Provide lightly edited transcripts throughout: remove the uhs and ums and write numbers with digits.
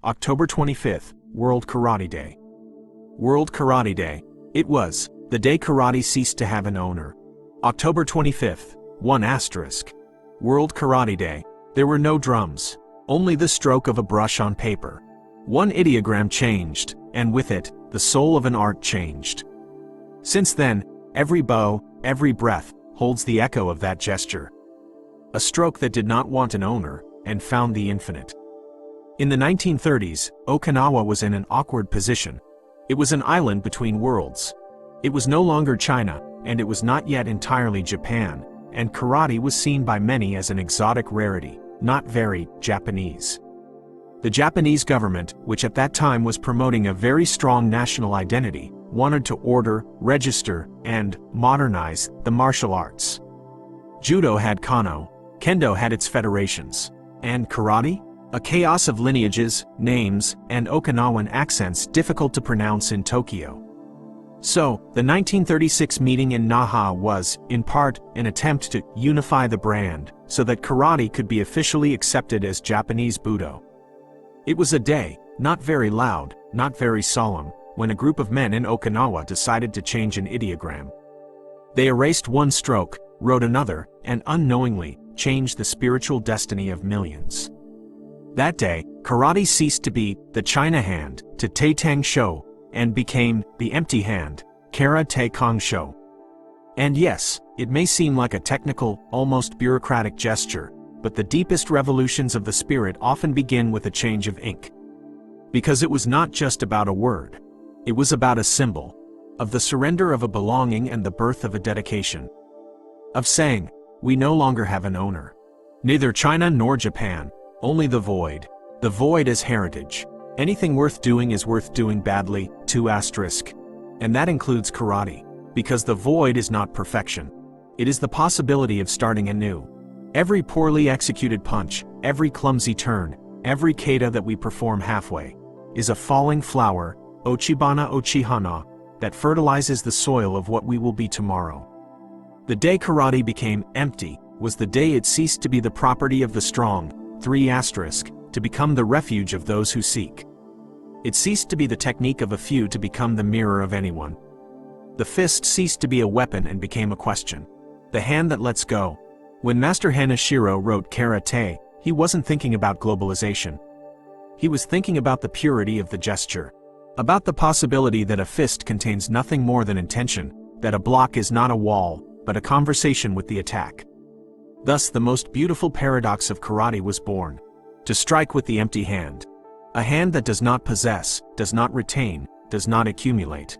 October 25th, World Karate Day. World Karate Day. It was the day karate ceased to have an owner. October 25th, 1*. World Karate Day. There were no drums, only the stroke of a brush on paper. One ideogram changed, and with it, the soul of an art changed. Since then, every bow, every breath, holds the echo of that gesture. A stroke that did not want an owner, and found the infinite. In the 1930s, Okinawa was in an awkward position. It was an island between worlds. It was no longer China, and it was not yet entirely Japan, and karate was seen by many as an exotic rarity, not very Japanese. The Japanese government, which at that time was promoting a very strong national identity, wanted to order, register, and modernize the martial arts. Judo had Kano, Kendo had its federations, and karate? A chaos of lineages, names, and Okinawan accents difficult to pronounce in Tokyo. So, the 1936 meeting in Naha was, in part, an attempt to unify the brand, so that karate could be officially accepted as Japanese Budo. It was a day, not very loud, not very solemn, when a group of men in Okinawa decided to change an ideogram. They erased one stroke, wrote another, and unknowingly, changed the spiritual destiny of millions. That day, karate ceased to be the China hand to Te Tang Shou, and became the empty hand, Kara Te Kong Shou. And yes, it may seem like a technical, almost bureaucratic gesture, but the deepest revolutions of the spirit often begin with a change of ink. Because it was not just about a word. It was about a symbol, of the surrender of a belonging and the birth of a dedication. Of saying, we no longer have an owner. Neither China nor Japan, only the void. The void as heritage. Anything worth doing is worth doing badly, 2*. And that includes karate. Because the void is not perfection. It is the possibility of starting anew. Every poorly executed punch, every clumsy turn, every kata that we perform halfway, is a falling flower, ochibana ochihana, that fertilizes the soil of what we will be tomorrow. The day karate became empty was the day it ceased to be the property of the strong, 3*, to become the refuge of those who seek. It ceased to be the technique of a few to become the mirror of anyone. The fist ceased to be a weapon and became a question. The hand that lets go. When Master Hanashiro wrote karate, he wasn't thinking about globalization. He was thinking about the purity of the gesture. About the possibility that a fist contains nothing more than intention, that a block is not a wall, but a conversation with the attack. Thus the most beautiful paradox of karate was born. To strike with the empty hand. A hand that does not possess, does not retain, does not accumulate.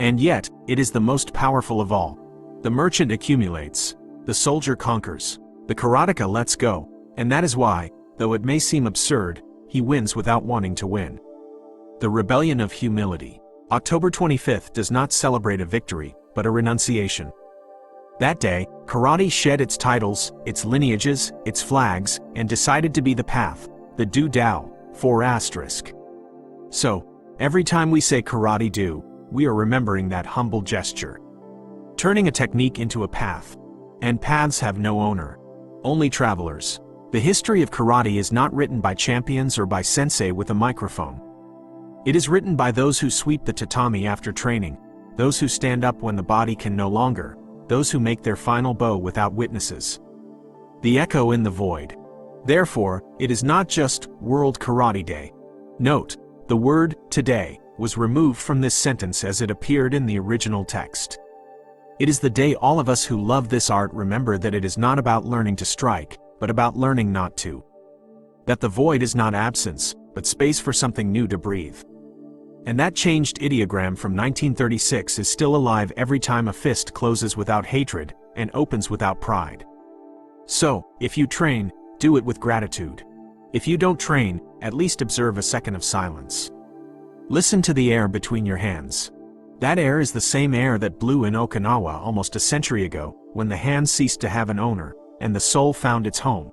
And yet, it is the most powerful of all. The merchant accumulates. The soldier conquers. The karateka lets go. And that is why, though it may seem absurd, he wins without wanting to win. The rebellion of humility. October 25th does not celebrate a victory, but a renunciation. That day, karate shed its titles, its lineages, its flags, and decided to be the path, the do Dao, 4*. So, every time we say karate do, we are remembering that humble gesture. Turning a technique into a path. And paths have no owner. Only travelers. The history of karate is not written by champions or by sensei with a microphone. It is written by those who sweep the tatami after training, those who stand up when the body can no longer, those who make their final bow without witnesses. The echo in the void. Therefore, it is not just World Karate Day. Note, the word today was removed from this sentence as it appeared in the original text. It is the day all of us who love this art remember that it is not about learning to strike, but about learning not to. That the void is not absence, but space for something new to breathe. And that changed ideogram from 1936 is still alive every time a fist closes without hatred, and opens without pride. So, if you train, do it with gratitude. If you don't train, at least observe a second of silence. Listen to the air between your hands. That air is the same air that blew in Okinawa almost a century ago, when the hand ceased to have an owner, and the soul found its home.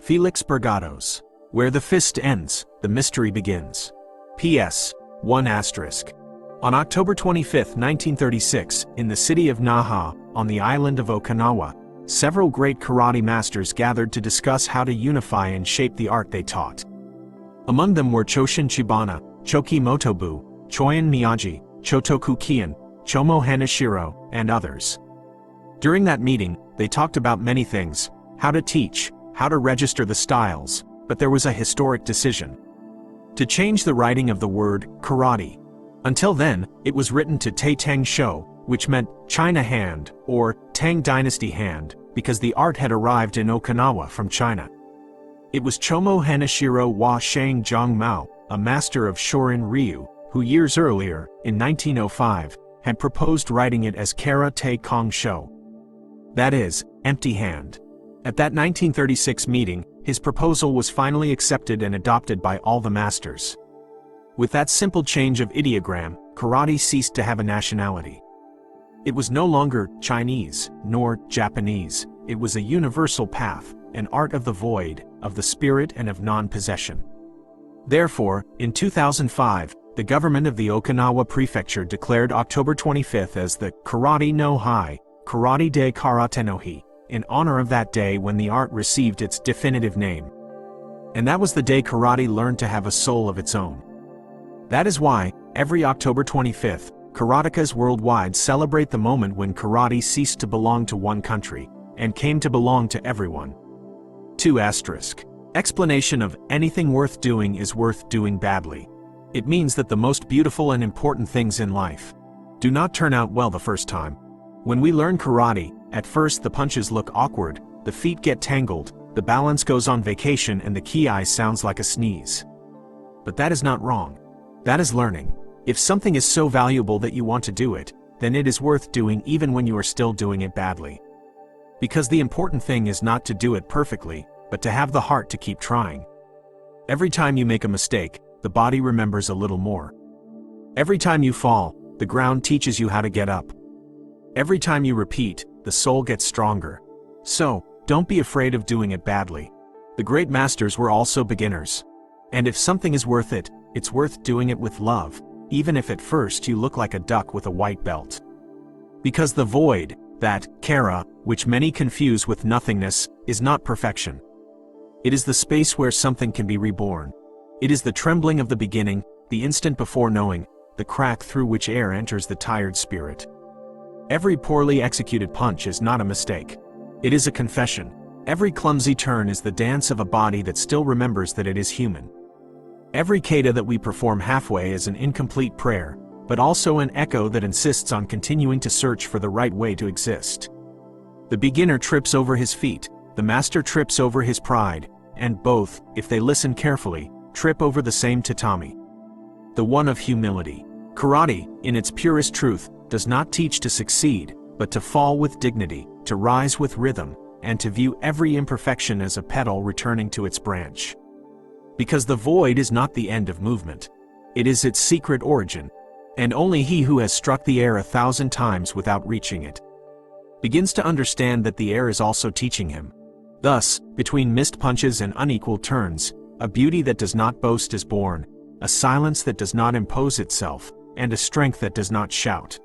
Felix Bergados. Where the fist ends, the mystery begins. P.S. 1*. On October 25, 1936, in the city of Naha, on the island of Okinawa, several great karate masters gathered to discuss how to unify and shape the art they taught. Among them were Choshin Chibana, Choki Motobu, Choyan Miyaji, Chotoku Kian, Chomo Hanashiro, and others. During that meeting, they talked about many things: how to teach, how to register the styles, but there was a historic decision. To change the writing of the word karate. Until then, it was written to Tei Tang Shou, which meant China hand, or Tang Dynasty hand, because the art had arrived in Okinawa from China. It was Chomo Hanashiro wa Shang Zhang Mao, a master of Shorin Ryu, who years earlier, in 1905, had proposed writing it as Kara Te Kong Shou. That is, empty hand. At that 1936 meeting, his proposal was finally accepted and adopted by all the masters. With that simple change of ideogram, karate ceased to have a nationality. It was no longer Chinese, nor Japanese. It was a universal path, an art of the void, of the spirit and of non-possession. Therefore, in 2005, the government of the Okinawa Prefecture declared October 25th as the Karate no Hi, Karate Day Karate no Hi, in honor of that day when the art received its definitive name. And that was the day karate learned to have a soul of its own. That is why, every October 25th, karatekas worldwide celebrate the moment when karate ceased to belong to one country, and came to belong to everyone. 2 asterisk. Explanation of anything worth doing is worth doing badly. It means that the most beautiful and important things in life do not turn out well the first time. When we learn karate, at first the punches look awkward, the feet get tangled, the balance goes on vacation and the ki sounds like a sneeze. But that is not wrong. That is learning. If something is so valuable that you want to do it, then it is worth doing even when you are still doing it badly. Because the important thing is not to do it perfectly, but to have the heart to keep trying. Every time you make a mistake, the body remembers a little more. Every time you fall, the ground teaches you how to get up. Every time you repeat, the soul gets stronger. So, don't be afraid of doing it badly. The great masters were also beginners. And if something is worth it, it's worth doing it with love, even if at first you look like a duck with a white belt. Because the void, that kara, which many confuse with nothingness, is not perfection. It is the space where something can be reborn. It is the trembling of the beginning, the instant before knowing, the crack through which air enters the tired spirit. Every poorly executed punch is not a mistake. It is a confession. Every clumsy turn is the dance of a body that still remembers that it is human. Every kata that we perform halfway is an incomplete prayer, but also an echo that insists on continuing to search for the right way to exist. The beginner trips over his feet, the master trips over his pride, and both, if they listen carefully, trip over the same tatami. The one of humility. Karate, in its purest truth, does not teach to succeed, but to fall with dignity, to rise with rhythm, and to view every imperfection as a petal returning to its branch. Because the void is not the end of movement. It is its secret origin. And only he who has struck the air 1,000 times without reaching it begins to understand that the air is also teaching him. Thus, between missed punches and unequal turns, a beauty that does not boast is born, a silence that does not impose itself, and a strength that does not shout.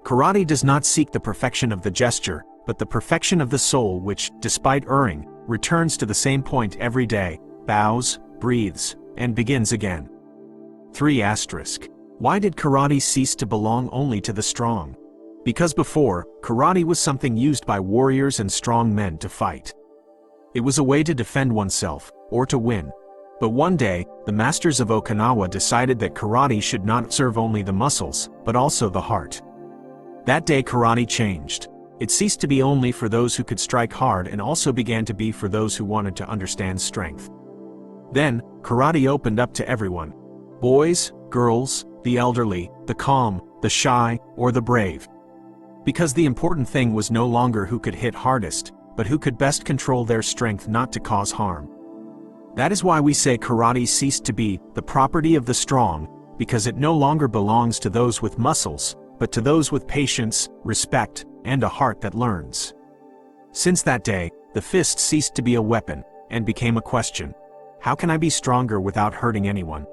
Karate does not seek the perfection of the gesture, but the perfection of the soul which, despite erring, returns to the same point every day, bows, breathes, and begins again. 3 asterisk. Why did karate cease to belong only to the strong? Because before, karate was something used by warriors and strong men to fight. It was a way to defend oneself, or to win. But one day, the masters of Okinawa decided that karate should not serve only the muscles, but also the heart. That day karate changed. It ceased to be only for those who could strike hard and also began to be for those who wanted to understand strength. Then, karate opened up to everyone. Boys, girls, the elderly, the calm, the shy, or the brave. Because the important thing was no longer who could hit hardest, but who could best control their strength not to cause harm. That is why we say karate ceased to be the property of the strong, because it no longer belongs to those with muscles, but to those with patience, respect, and a heart that learns. Since that day, the fist ceased to be a weapon, and became a question. How can I be stronger without hurting anyone?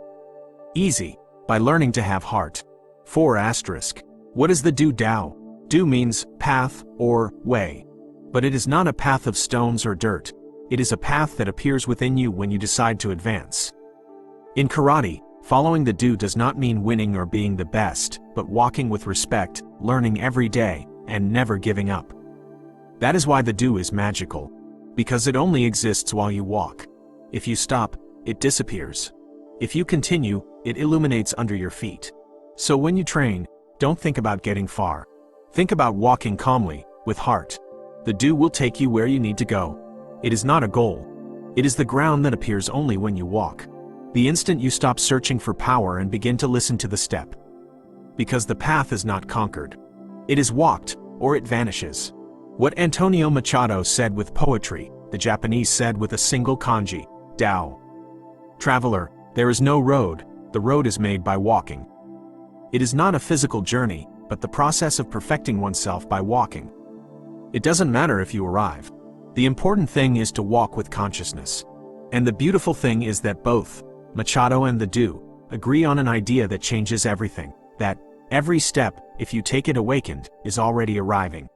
Easy. By learning to have heart. 4 asterisk. What is the Du Dao? Du means path or way. But it is not a path of stones or dirt. It is a path that appears within you when you decide to advance. In karate, following the do does not mean winning or being the best, but walking with respect, learning every day, and never giving up. That is why the do is magical. Because it only exists while you walk. If you stop, it disappears. If you continue, it illuminates under your feet. So when you train, don't think about getting far. Think about walking calmly, with heart. The do will take you where you need to go. It is not a goal. It is the ground that appears only when you walk. The instant you stop searching for power and begin to listen to the step. Because the path is not conquered. It is walked, or it vanishes. What Antonio Machado said with poetry, the Japanese said with a single kanji, Dao. Traveler, there is no road, the road is made by walking. It is not a physical journey, but the process of perfecting oneself by walking. It doesn't matter if you arrive. The important thing is to walk with consciousness. And the beautiful thing is that both, Machado and the do, agree on an idea that changes everything, that every step, if you take it awakened, is already arriving.